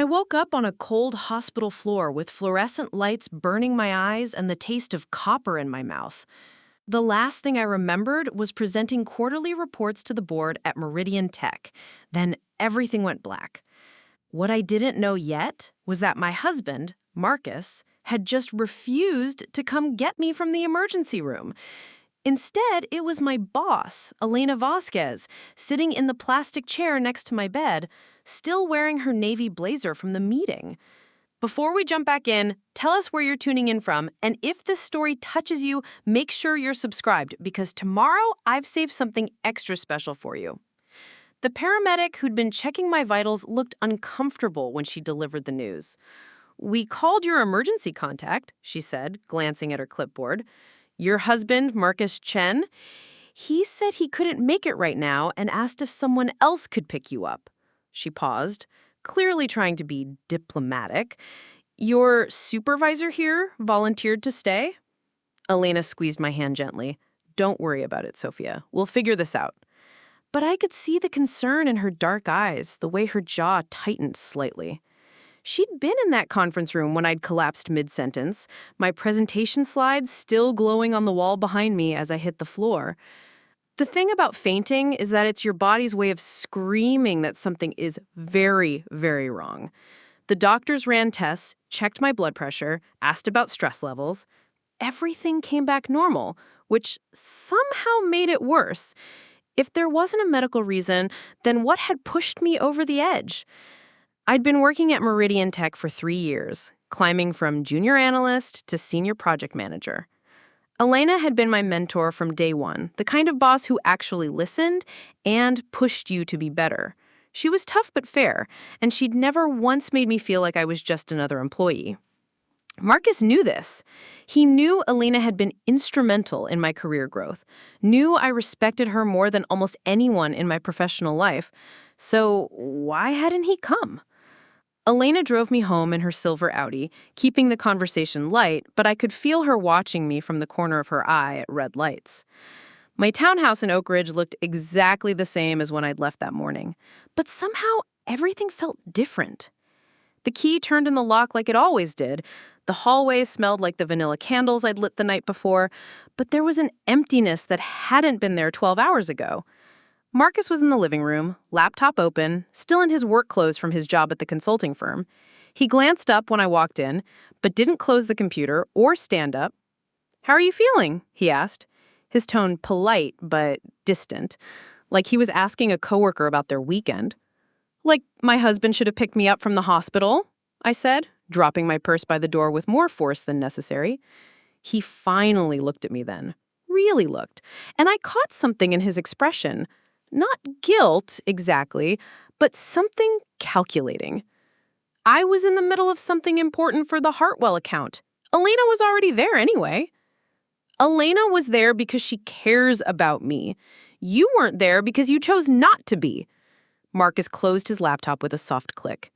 I woke up on a cold hospital floor with fluorescent lights burning my eyes and the taste of copper in my mouth. The last thing I remembered was presenting quarterly reports to the board at Meridian Tech. Then everything went black. What I didn't know yet was that my husband, Marcus, had just refused to come get me from the emergency room. Instead, it was my boss, Elena Vasquez, sitting in the plastic chair next to my bed, still wearing her navy blazer from the meeting. Before we jump back in, tell us where you're tuning in from, and if this story touches you, make sure you're subscribed, because tomorrow I've saved something extra special for you. The paramedic who'd been checking my vitals looked uncomfortable when she delivered the news. "We called your emergency contact," she said, glancing at her clipboard. "Your husband, Marcus Chen, he said he couldn't make it right now and asked if someone else could pick you up." She paused, clearly trying to be diplomatic. "Your supervisor here volunteered to stay?" Elena squeezed my hand gently. "Don't worry about it, Sophia. We'll figure this out." But I could see the concern in her dark eyes, the way her jaw tightened slightly. She'd been in that conference room when I'd collapsed mid-sentence, my presentation slides still glowing on the wall behind me as I hit the floor. The thing about fainting is that it's your body's way of screaming that something is very, very wrong. The doctors ran tests, checked my blood pressure, asked about stress levels. Everything came back normal, which somehow made it worse. If there wasn't a medical reason, then what had pushed me over the edge? I'd been working at Meridian Tech for 3 years, climbing from junior analyst to senior project manager. Elena had been my mentor from day one, the kind of boss who actually listened and pushed you to be better. She was tough but fair, and she'd never once made me feel like I was just another employee. Marcus knew this. He knew Elena had been instrumental in my career growth, knew I respected her more than almost anyone in my professional life. So why hadn't he come? Elena drove me home in her silver Audi, keeping the conversation light, but I could feel her watching me from the corner of her eye at red lights. My townhouse in Oak Ridge looked exactly the same as when I'd left that morning, but somehow everything felt different. The key turned in the lock like it always did. The hallway smelled like the vanilla candles I'd lit the night before, but there was an emptiness that hadn't been there 12 hours ago. Marcus was in the living room, laptop open, still in his work clothes from his job at the consulting firm. He glanced up when I walked in, but didn't close the computer or stand up. "How are you feeling?" he asked, his tone polite but distant, like he was asking a coworker about their weekend. "Like my husband should have picked me up from the hospital," I said, dropping my purse by the door with more force than necessary. He finally looked at me then, really looked, and I caught something in his expression. Not guilt, exactly, but something calculating. I was in the middle of something important for the Hartwell account. Elena was already there anyway. Elena was there because she cares about me. You weren't there because you chose not to be. Marcus closed his laptop with a soft click.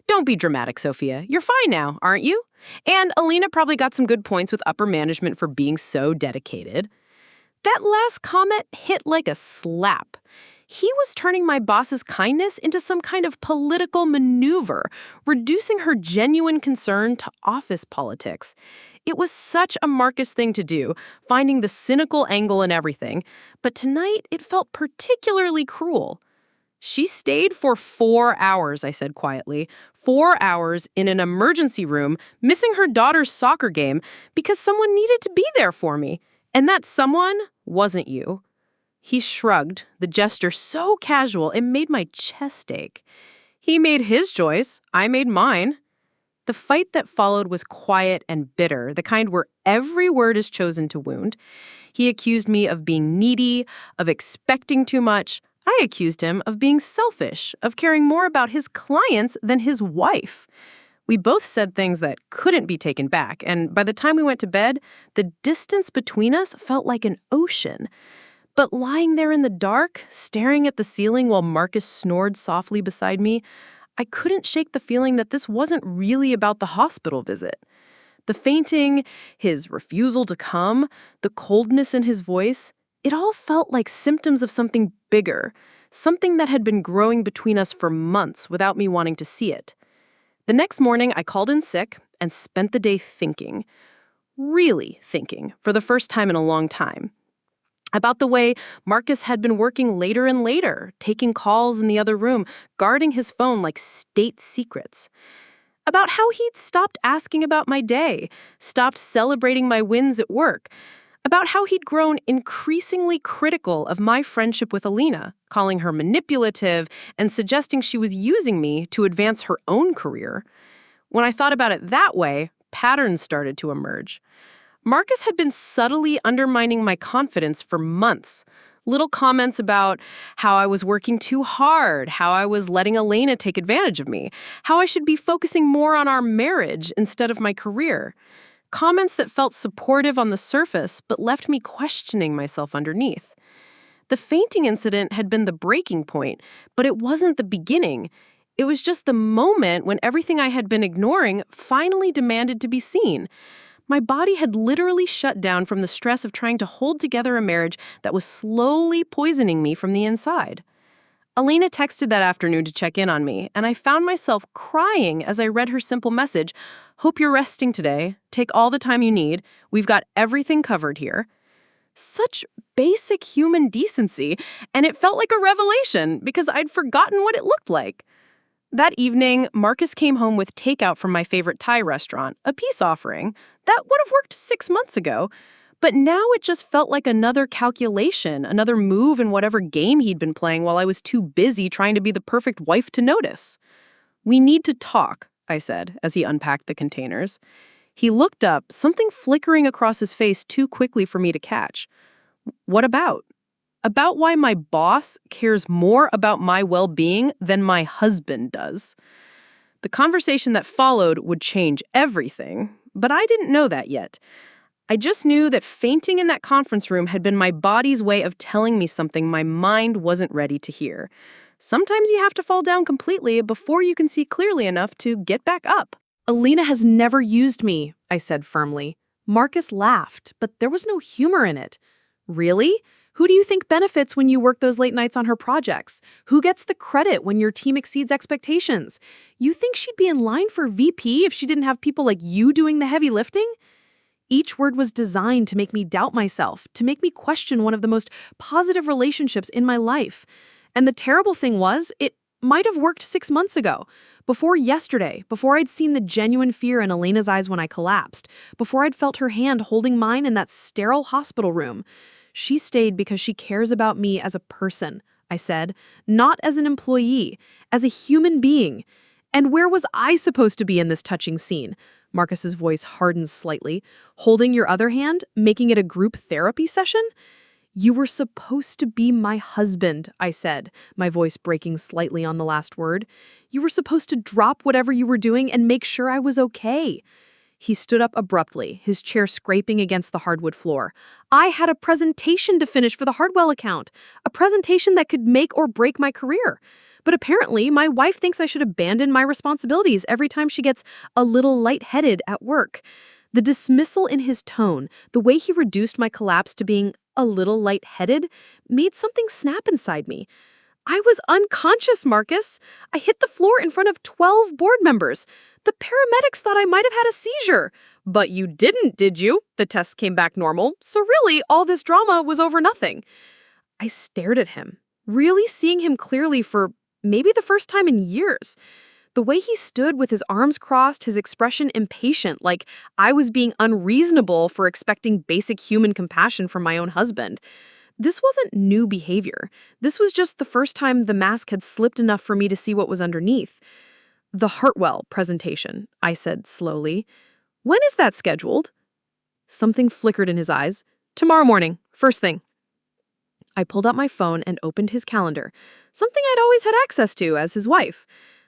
"Don't be dramatic, Sophia. You're fine now, aren't you? And Elena probably got some good points with upper management for being so dedicated." That last comment hit like a slap. He was turning my boss's kindness into some kind of political maneuver, reducing her genuine concern to office politics. It was such a Marcus thing to do, finding the cynical angle in everything, but tonight it felt particularly cruel. "She stayed for 4 hours," I said quietly. 4 hours in an emergency room, missing her daughter's soccer game because someone needed to be there for me. And that someone wasn't you. He shrugged, the gesture so casual it made my chest ache. He made his choice. I made mine. The fight that followed was quiet and bitter, the kind where every word is chosen to wound. He accused me of being needy, of expecting too much. I accused him of being selfish, of caring more about his clients than his wife. We both said things that couldn't be taken back, and by the time we went to bed, the distance between us felt like an ocean. But lying there in the dark, staring at the ceiling while Marcus snored softly beside me, I couldn't shake the feeling that this wasn't really about the hospital visit. The fainting, his refusal to come, the coldness in his voice, it all felt like symptoms of something bigger, something that had been growing between us for months without me wanting to see it. The next morning, I called in sick and spent the day thinking, really thinking, for the first time in a long time, about the way Marcus had been working later and later, taking calls in the other room, guarding his phone like state secrets. About how he'd stopped asking about my day, stopped celebrating my wins at work. About how he'd grown increasingly critical of my friendship with Elena, calling her manipulative and suggesting she was using me to advance her own career. When I thought about it that way, patterns started to emerge. Marcus had been subtly undermining my confidence for months. Little comments about how I was working too hard, how I was letting Elena take advantage of me, how I should be focusing more on our marriage instead of my career. Comments that felt supportive on the surface but left me questioning myself underneath. The fainting incident had been the breaking point, but it wasn't the beginning. It was just the moment when everything I had been ignoring finally demanded to be seen. My body had literally shut down from the stress of trying to hold together a marriage that was slowly poisoning me from the inside. Elena texted that afternoon to check in on me, and I found myself crying as I read her simple message, "Hope you're resting today. Take all the time you need. We've got everything covered here." Such basic human decency, and it felt like a revelation because I'd forgotten what it looked like. That evening, Marcus came home with takeout from my favorite Thai restaurant, a peace offering. That would have worked 6 months ago, but now it just felt like another calculation, another move in whatever game he'd been playing while I was too busy trying to be the perfect wife to notice. "We need to talk," I said, as he unpacked the containers. He looked up, something flickering across his face too quickly for me to catch. "What about?" "About why my boss cares more about my well-being than my husband does." The conversation that followed would change everything, but I didn't know that yet. I just knew that fainting in that conference room had been my body's way of telling me something my mind wasn't ready to hear. Sometimes you have to fall down completely before you can see clearly enough to get back up. "Elena has never used me," I said firmly. Marcus laughed, but there was no humor in it. "Really? Who do you think benefits when you work those late nights on her projects? Who gets the credit when your team exceeds expectations? You think she'd be in line for VP if she didn't have people like you doing the heavy lifting?" Each word was designed to make me doubt myself, to make me question one of the most positive relationships in my life. And the terrible thing was, it might have worked 6 months ago. Before yesterday, before I'd seen the genuine fear in Elena's eyes when I collapsed, before I'd felt her hand holding mine in that sterile hospital room. "She stayed because she cares about me as a person," I said, "not as an employee, as a human being." And where was I supposed to be in this touching scene? Marcus's voice hardened slightly. "Holding your other hand, making it a group therapy session?" "You were supposed to be my husband," I said, my voice breaking slightly on the last word. "You were supposed to drop whatever you were doing and make sure I was okay." He stood up abruptly, his chair scraping against the hardwood floor. "I had a presentation to finish for the Hardwell account, a presentation that could make or break my career. But apparently, my wife thinks I should abandon my responsibilities every time she gets a little lightheaded at work." The dismissal in his tone, the way he reduced my collapse to being a little lightheaded, made something snap inside me. I was unconscious, Marcus. I hit the floor in front of 12 board members. The paramedics thought I might have had a seizure. "But you didn't, did you?" The test came back normal. "So really, all this drama was over nothing." I stared at him, really seeing him clearly for maybe the first time in years. The way he stood with his arms crossed, his expression impatient, like I was being unreasonable for expecting basic human compassion from my own husband. This wasn't new behavior. This was just the first time the mask had slipped enough for me to see what was underneath. "The Hartwell presentation," I said slowly. "When is that scheduled?" Something flickered in his eyes. "Tomorrow morning, first thing." I pulled out my phone and opened his calendar, something I'd always had access to as his wife.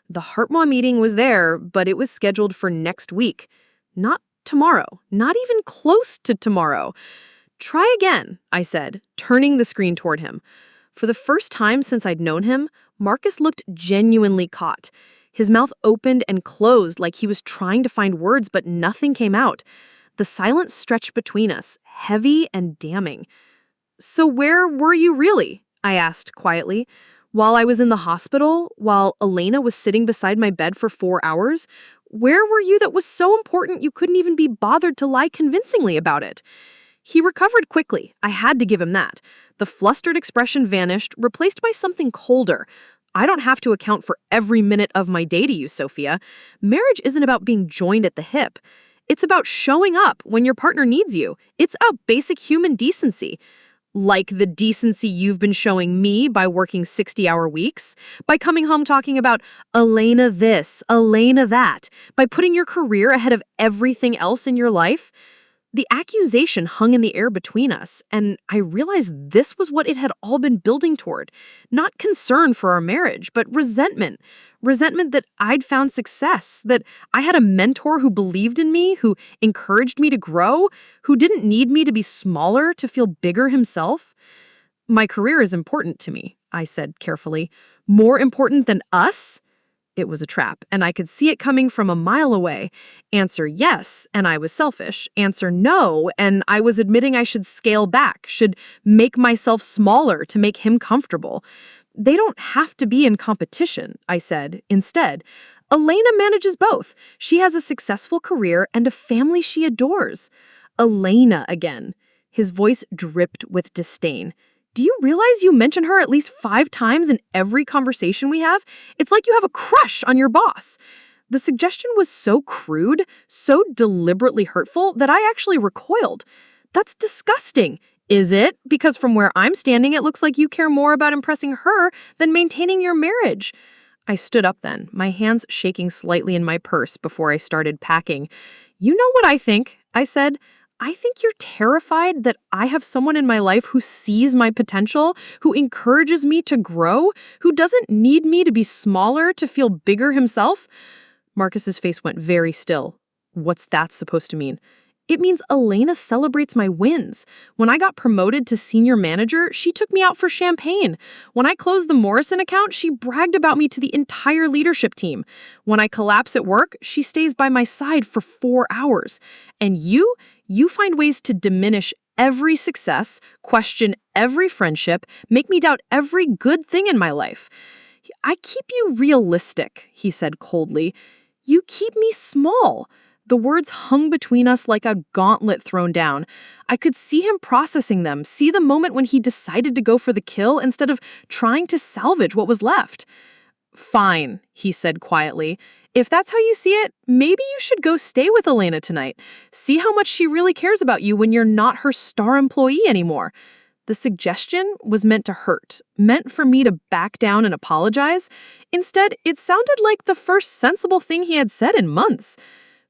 The Hartwell meeting was there, but it was scheduled for next week. Not tomorrow, not even close to tomorrow. "Try again," I said, turning the screen toward him. For the first time since I'd known him, Marcus looked genuinely caught. His mouth opened and closed like he was trying to find words, but nothing came out. The silence stretched between us, heavy and damning. "So where were you really?" I asked quietly. While I was in the hospital, while Elena was sitting beside my bed for 4 hours, where were you that was so important you couldn't even be bothered to lie convincingly about it? He recovered quickly. I had to give him that. The flustered expression vanished, replaced by something colder. I don't have to account for every minute of my day to you, Sophia. Marriage isn't about being joined at the hip. It's about showing up when your partner needs you. It's a basic human decency. Like the decency you've been showing me by working 60-hour weeks, by coming home talking about Elena this, Elena that, by putting your career ahead of everything else in your life. The accusation hung in the air between us, and I realized this was what it had all been building toward. Not concern for our marriage, but resentment. Resentment that I'd found success, that I had a mentor who believed in me, who encouraged me to grow, who didn't need me to be smaller to feel bigger himself. My career is important to me, I said carefully. More important than us? It was a trap, and I could see it coming from a mile away. Answer yes, and I was selfish. Answer no, and I was admitting I should scale back, should make myself smaller to make him comfortable. They don't have to be in competition, I said. Instead, Elena manages both. She has a successful career and a family she adores. Elena again. His voice dripped with disdain. Do you realize you mention her at least 5 times in every conversation we have? It's like you have a crush on your boss. The suggestion was so crude, so deliberately hurtful that I actually recoiled. That's disgusting. Is it? Because from where I'm standing, it looks like you care more about impressing her than maintaining your marriage. I stood up then, my hands shaking slightly in my purse before I started packing. You know what I think, I said. I think you're terrified that I have someone in my life who sees my potential, who encourages me to grow, who doesn't need me to be smaller to feel bigger himself. Marcus's face went very still. What's that supposed to mean? It means Elena celebrates my wins. When I got promoted to senior manager, she took me out for champagne. When I closed the Morrison account, she bragged about me to the entire leadership team. When I collapse at work, she stays by my side for 4 hours. And you find ways to diminish every success, question every friendship, make me doubt every good thing in my life. I keep you realistic, he said coldly. You keep me small. The words hung between us like a gauntlet thrown down. I could see him processing them, see the moment when he decided to go for the kill instead of trying to salvage what was left. Fine, he said quietly. If that's how you see it, maybe you should go stay with Elena tonight. See how much she really cares about you when you're not her star employee anymore. The suggestion was meant to hurt, meant for me to back down and apologize. Instead, it sounded like the first sensible thing he had said in months.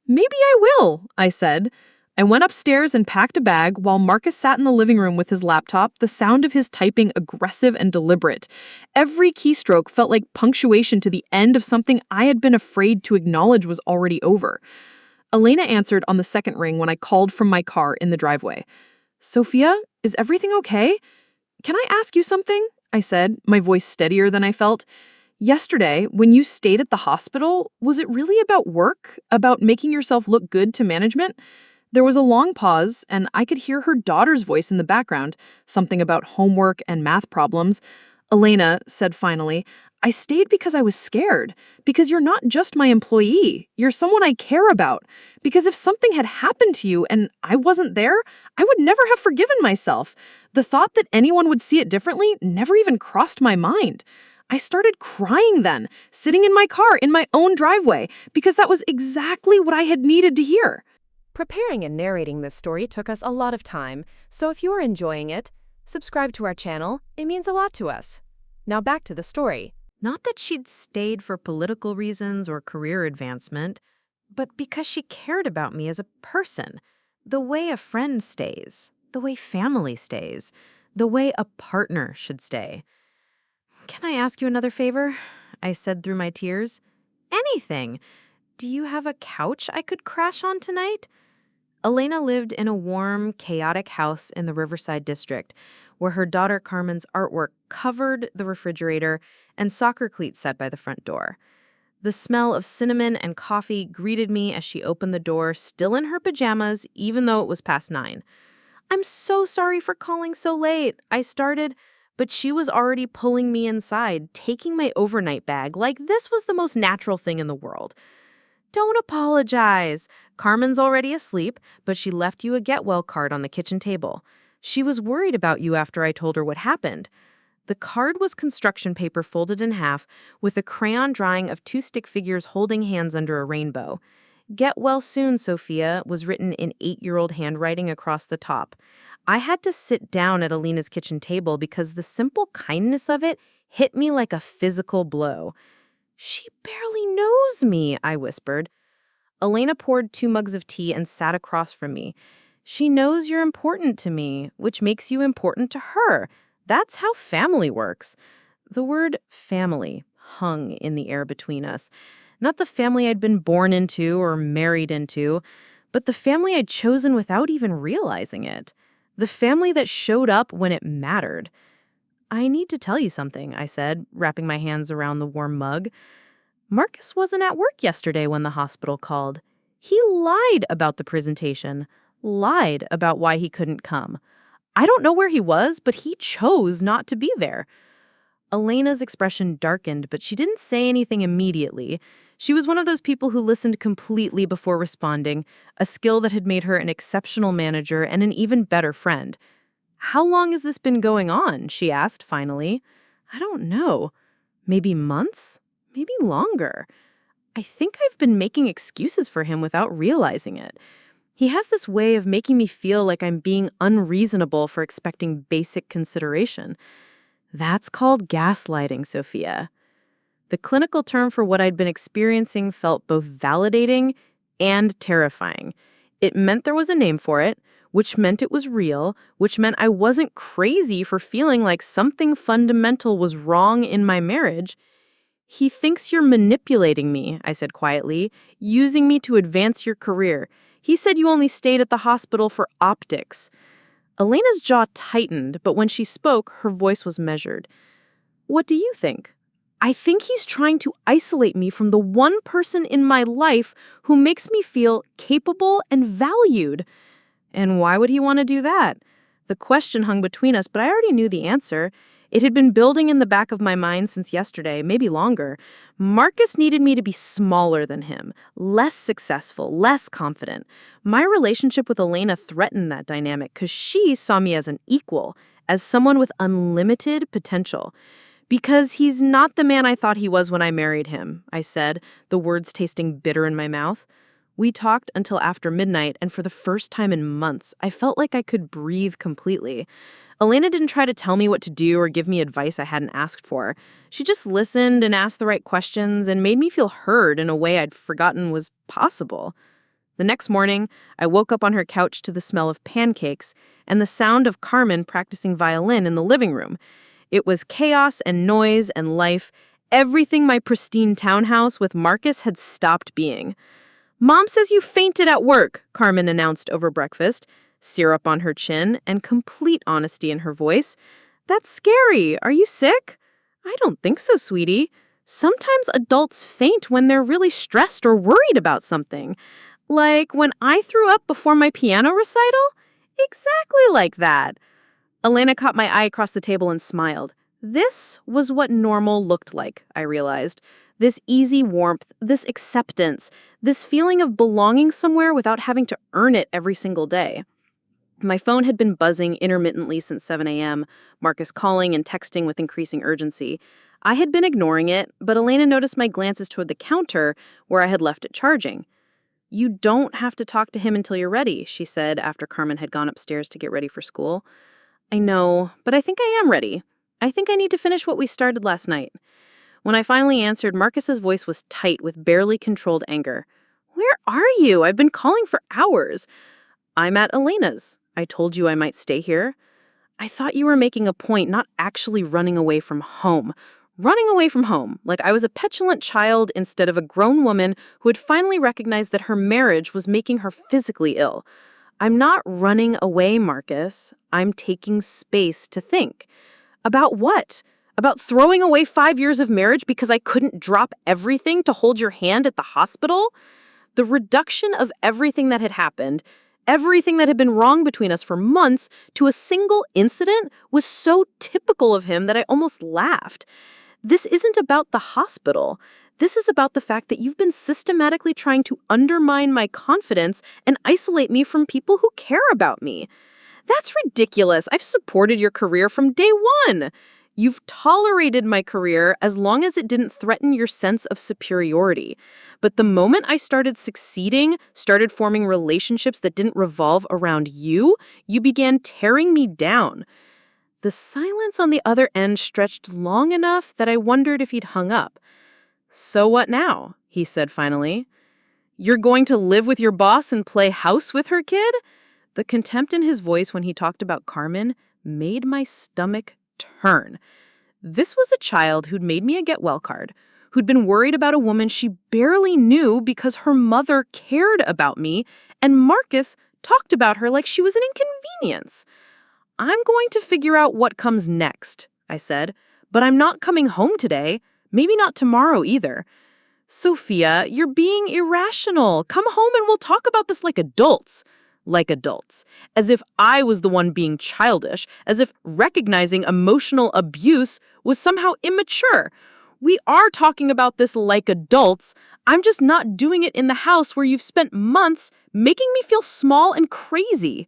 Maybe I will, I said. I went upstairs and packed a bag while Marcus sat in the living room with his laptop, the sound of his typing aggressive and deliberate. Every keystroke felt like punctuation to the end of something I had been afraid to acknowledge was already over. Elena answered on the second ring when I called from my car in the driveway. Sophia, is everything okay? Can I ask you something? I said, my voice steadier than I felt. Yesterday, when you stayed at the hospital, was it really about work? About making yourself look good to management? There was a long pause, and I could hear her daughter's voice in the background, something about homework and math problems. Elena said finally, I stayed because I was scared, because you're not just my employee, you're someone I care about. Because if something had happened to you and I wasn't there, I would never have forgiven myself. The thought that anyone would see it differently never even crossed my mind. I started crying then, sitting in my car in my own driveway, because that was exactly what I had needed to hear. Preparing and narrating this story took us a lot of time, so if you are enjoying it, subscribe to our channel. It means a lot to us. Now back to the story. Not that she'd stayed for political reasons or career advancement, but because she cared about me as a person, the way a friend stays, the way family stays, the way a partner should stay. Can I ask you another favor? I said through my tears. Anything. Do you have a couch I could crash on tonight? Elena lived in a warm, chaotic house in the Riverside district, where her daughter Carmen's artwork covered the refrigerator and soccer cleats set by the front door. The smell of cinnamon and coffee greeted me as she opened the door, still in her pajamas, even though it was past 9. I'm so sorry for calling so late, I started, But she was already pulling me inside, taking my overnight bag like this was the most natural thing in the world. Don't apologize. Carmen's already asleep, but she left you a get well card on the kitchen table. She was worried about you after I told her what happened. The card was construction paper folded in half with a crayon drawing of two stick figures holding hands under a rainbow. Get well soon, Sophia, was written in 8-year-old handwriting across the top. I had to sit down at Elena's kitchen table because the simple kindness of it hit me like a physical blow. She barely knows me, I whispered. Elena poured 2 mugs of tea and sat across from me. She knows you're important to me, which makes you important to her. That's how family works. The word family hung in the air between us. Not the family I'd been born into or married into, but the family I'd chosen without even realizing it. The family that showed up when it mattered. I need to tell you something, I said, wrapping my hands around the warm mug. Marcus wasn't at work yesterday when the hospital called. He lied about the presentation, lied about why he couldn't come. I don't know where he was, but he chose not to be there. Elena's expression darkened, but she didn't say anything immediately. She was one of those people who listened completely before responding, a skill that had made her an exceptional manager and an even better friend. How long has this been going on? She asked finally. I don't know. Maybe months? Maybe longer. I think I've been making excuses for him without realizing it. He has this way of making me feel like I'm being unreasonable for expecting basic consideration. That's called gaslighting, Sophia. The clinical term for what I'd been experiencing felt both validating and terrifying. It meant there was a name for it, which meant it was real, which meant I wasn't crazy for feeling like something fundamental was wrong in my marriage. He thinks you're manipulating me, I said quietly, using me to advance your career. He said you only stayed at the hospital for optics. Elena's jaw tightened, but when she spoke, her voice was measured. What do you think? I think he's trying to isolate me from the one person in my life who makes me feel capable and valued. And why would he want to do that? The question hung between us, but I already knew the answer. It had been building in the back of my mind since yesterday, maybe longer. Marcus needed me to be smaller than him, less successful, less confident. My relationship with Elena threatened that dynamic because she saw me as an equal, as someone with unlimited potential. Because he's not the man I thought he was when I married him, I said, the words tasting bitter in my mouth. We talked until after midnight, and for the first time in months, I felt like I could breathe completely. Elena didn't try to tell me what to do or give me advice I hadn't asked for. She just listened and asked the right questions and made me feel heard in a way I'd forgotten was possible. The next morning, I woke up on her couch to the smell of pancakes and the sound of Carmen practicing violin in the living room. It was chaos and noise and life, everything my pristine townhouse with Marcus had stopped being. Mom says you fainted at work, Carmen announced over breakfast, syrup on her chin and complete honesty in her voice. That's scary. Are you sick? I don't think so, sweetie. Sometimes adults faint when they're really stressed or worried about something. Like when I threw up before my piano recital? Exactly like that. Elena caught my eye across the table and smiled. This was what normal looked like, I realized. This easy warmth, this acceptance, this feeling of belonging somewhere without having to earn it every single day. My phone had been buzzing intermittently since 7 a.m., Marcus calling and texting with increasing urgency. I had been ignoring it, but Elena noticed my glances toward the counter where I had left it charging. You don't have to talk to him until you're ready, she said after Carmen had gone upstairs to get ready for school. I know, but I think I am ready. I think I need to finish what we started last night. When I finally answered, Marcus's voice was tight with barely controlled anger. Where are you? I've been calling for hours. I'm at Elena's. I told you I might stay here. I thought you were making a point, not actually running away from home. Running away from home, like I was a petulant child instead of a grown woman who had finally recognized that her marriage was making her physically ill. I'm not running away, Marcus. I'm taking space to think. About what? About throwing away 5 years of marriage because I couldn't drop everything to hold your hand at the hospital? The reduction of everything that had happened, Everything that had been wrong between us for months to a single incident was so typical of him that I almost laughed. This isn't about the hospital. This is about the fact that you've been systematically trying to undermine my confidence and isolate me from people who care about me. That's ridiculous. I've supported your career from day one. You've tolerated my career as long as it didn't threaten your sense of superiority. But the moment I started succeeding, started forming relationships that didn't revolve around you, you began tearing me down. The silence on the other end stretched long enough that I wondered if he'd hung up. "So what now?" he said finally. "You're going to live with your boss and play house with her kid?" The contempt in his voice when he talked about Carmen made my stomach turn. This was a child who'd made me a get-well card, who'd been worried about a woman she barely knew because her mother cared about me, and Marcus talked about her like she was an inconvenience. "I'm going to figure out what comes next," I said, "but I'm not coming home today, maybe not tomorrow either." "Sophia, you're being irrational. Come home and we'll talk about this like adults." Like adults. As if I was the one being childish, as if recognizing emotional abuse was somehow immature. We are talking about this like adults. I'm just not doing it in the house where you've spent months making me feel small and crazy.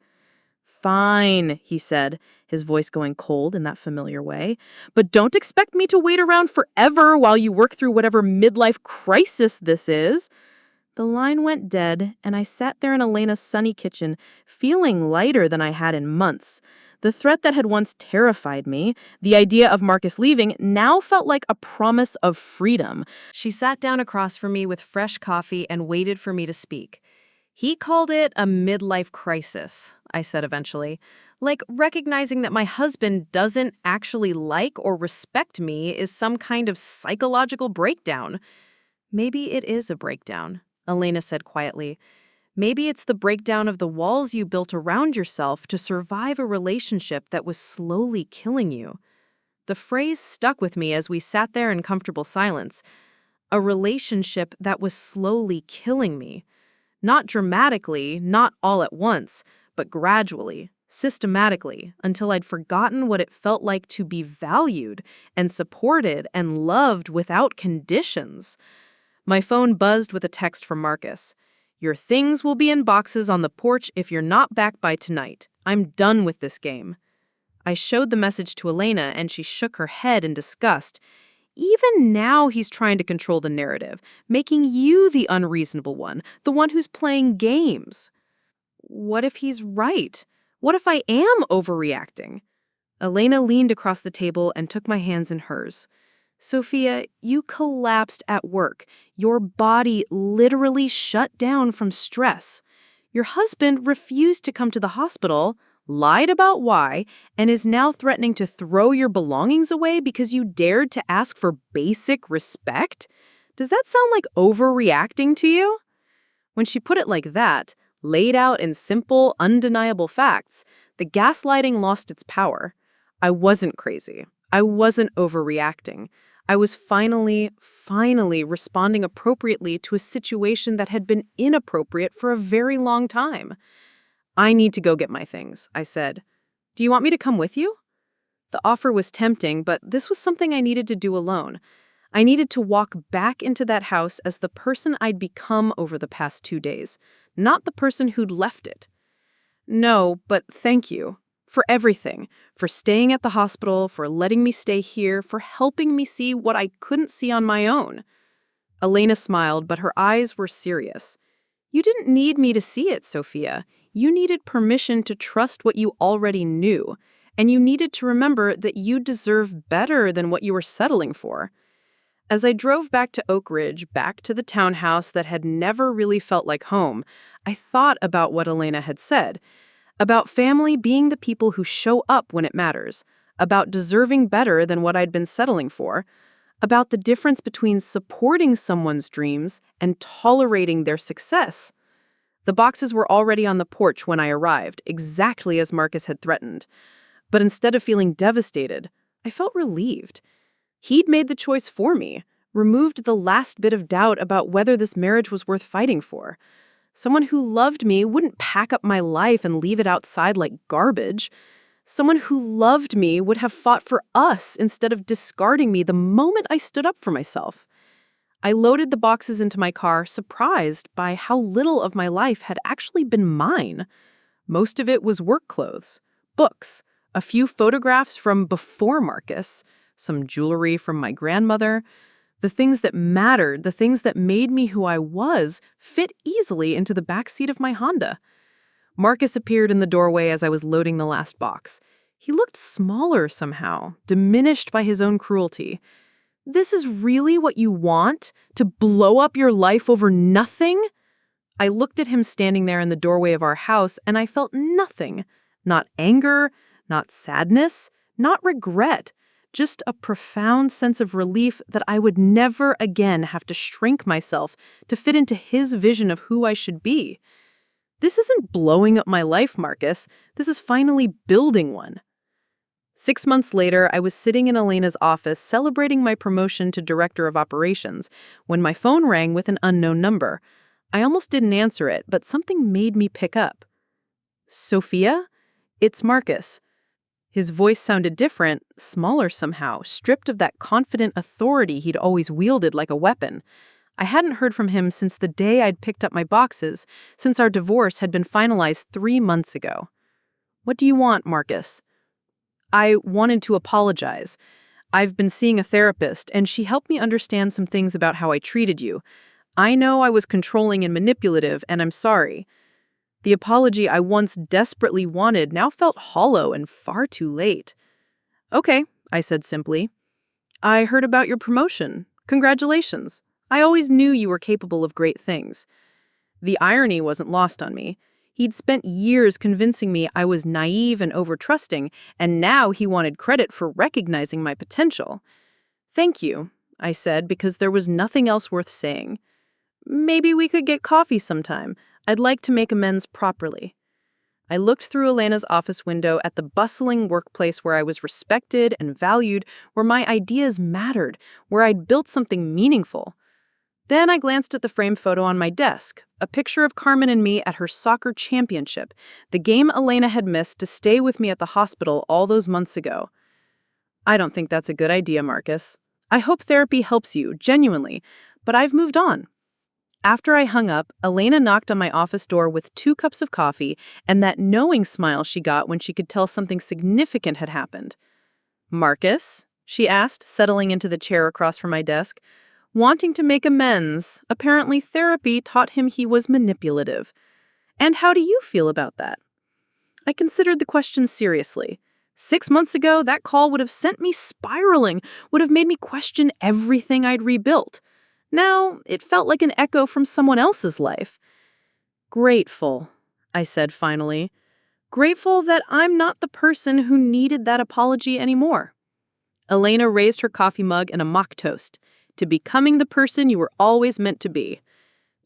"Fine," he said, his voice going cold in that familiar way. "But don't expect me to wait around forever while you work through whatever midlife crisis this is." The line went dead, and I sat there in Elena's sunny kitchen, feeling lighter than I had in months. The threat that had once terrified me, the idea of Marcus leaving, now felt like a promise of freedom. She sat down across from me with fresh coffee and waited for me to speak. "He called it a midlife crisis," I said eventually. "Like recognizing that my husband doesn't actually like or respect me is some kind of psychological breakdown." "Maybe it is a breakdown," Elena said quietly. "Maybe it's the breakdown of the walls you built around yourself to survive a relationship that was slowly killing you." The phrase stuck with me as we sat there in comfortable silence. A relationship that was slowly killing me. Not dramatically, not all at once, but gradually, systematically, until I'd forgotten what it felt like to be valued and supported and loved without conditions. My phone buzzed with a text from Marcus. "Your things will be in boxes on the porch if you're not back by tonight. I'm done with this game." I showed the message to Elena, and she shook her head in disgust. "Even now he's trying to control the narrative, making you the unreasonable one, the one who's playing games." What if he's right? What if I am overreacting? Elena leaned across the table and took my hands in hers. "Sophia, you collapsed at work. Your body literally shut down from stress. Your husband refused to come to the hospital, lied about why, and is now threatening to throw your belongings away because you dared to ask for basic respect? Does that sound like overreacting to you?" When she put it like that, laid out in simple, undeniable facts, the gaslighting lost its power. I wasn't crazy. I wasn't overreacting. I was finally responding appropriately to a situation that had been inappropriate for a very long time. "I need to go get my things," I said. "Do you want me to come with you?" The offer was tempting, but this was something I needed to do alone. I needed to walk back into that house as the person I'd become over the past 2 days, not the person who'd left it. "No, but thank you. For everything. For staying at the hospital, for letting me stay here, for helping me see what I couldn't see on my own." Elena smiled, but her eyes were serious. "You didn't need me to see it, Sophia. You needed permission to trust what you already knew, and you needed to remember that you deserve better than what you were settling for." As I drove back to Oak Ridge, back to the townhouse that had never really felt like home, I thought about what Elena had said. About family being the people who show up when it matters, about deserving better than what I'd been settling for, about the difference between supporting someone's dreams and tolerating their success. The boxes were already on the porch when I arrived, exactly as Marcus had threatened. But instead of feeling devastated, I felt relieved. He'd made the choice for me, removed the last bit of doubt about whether this marriage was worth fighting for. Someone who loved me wouldn't pack up my life and leave it outside like garbage. Someone who loved me would have fought for us instead of discarding me the moment I stood up for myself. I loaded the boxes into my car, surprised by how little of my life had actually been mine. Most of it was work clothes, books, a few photographs from before Marcus, some jewelry from my grandmother. The things that mattered, the things that made me who I was, fit easily into the backseat of my Honda. Marcus appeared in the doorway as I was loading the last box. He looked smaller somehow, diminished by his own cruelty. This is really what you want? To blow up your life over nothing? I looked at him standing there in the doorway of our house, and I felt nothing. Not anger, not sadness, not regret. Just a profound sense of relief that I would never again have to shrink myself to fit into his vision of who I should be. This isn't blowing up my life, Marcus. This is finally building one. 6 months later, I was sitting in Elena's office celebrating my promotion to Director of Operations when my phone rang with an unknown number. I almost didn't answer it, but something made me pick up. Sophia? It's Marcus. His voice sounded different, smaller somehow, stripped of that confident authority he'd always wielded like a weapon. I hadn't heard from him since the day I'd picked up my boxes, since our divorce had been finalized 3 months ago. What do you want, Marcus? I wanted to apologize. I've been seeing a therapist, and she helped me understand some things about how I treated you. I know I was controlling and manipulative, and I'm sorry. The apology I once desperately wanted now felt hollow and far too late. Okay, I said simply. I heard about your promotion. Congratulations. I always knew you were capable of great things. The irony wasn't lost on me. He'd spent years convincing me I was naive and over-trusting, and now he wanted credit for recognizing my potential. Thank you, I said, because there was nothing else worth saying. Maybe we could get coffee sometime. I'd like to make amends properly. I looked through Elena's office window at the bustling workplace where I was respected and valued, where my ideas mattered, where I'd built something meaningful. Then I glanced at the framed photo on my desk, a picture of Carmen and me at her soccer championship, the game Elena had missed to stay with me at the hospital all those months ago. I don't think that's a good idea, Marcus. I hope therapy helps you, genuinely, but I've moved on. After I hung up, Elena knocked on my office door with 2 cups of coffee and that knowing smile she got when she could tell something significant had happened. Marcus? She asked, settling into the chair across from my desk. Wanting to make amends, apparently therapy taught him he was manipulative. And how do you feel about that? I considered the question seriously. 6 months ago, that call would have sent me spiraling, would have made me question everything I'd rebuilt. Now, it felt like an echo from someone else's life. Grateful, I said finally. Grateful that I'm not the person who needed that apology anymore. Elena raised her coffee mug in a mock toast. To becoming the person you were always meant to be.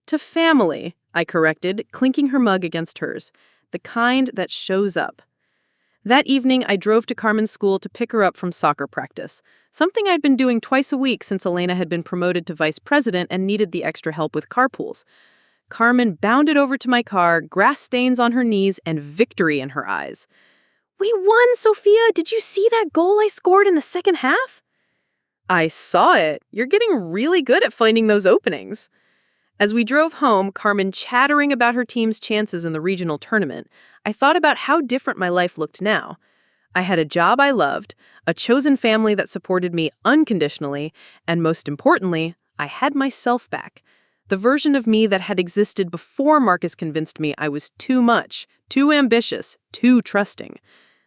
To family, I corrected, clinking her mug against hers. The kind that shows up. That evening, I drove to Carmen's school to pick her up from soccer practice, something I'd been doing twice a week since Elena had been promoted to vice president and needed the extra help with carpools. Carmen bounded over to my car, grass stains on her knees and victory in her eyes. We won, Sophia! Did you see that goal I scored in the second half? I saw it. You're getting really good at finding those openings. As we drove home, Carmen chattering about her team's chances in the regional tournament, I thought about how different my life looked now. I had a job I loved, a chosen family that supported me unconditionally, and most importantly, I had myself back. The version of me that had existed before Marcus convinced me I was too much, too ambitious, too trusting.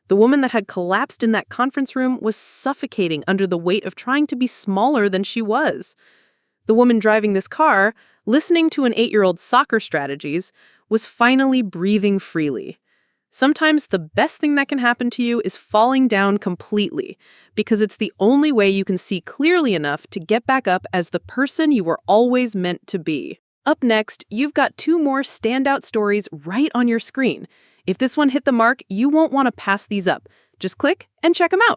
The woman that had collapsed in that conference room was suffocating under the weight of trying to be smaller than she was. The woman driving this car, listening to an 8-year-old's soccer strategies, was finally breathing freely. Sometimes the best thing that can happen to you is falling down completely, because it's the only way you can see clearly enough to get back up as the person you were always meant to be. Up next, you've got 2 more standout stories right on your screen. If this one hit the mark, you won't want to pass these up. Just click and check them out.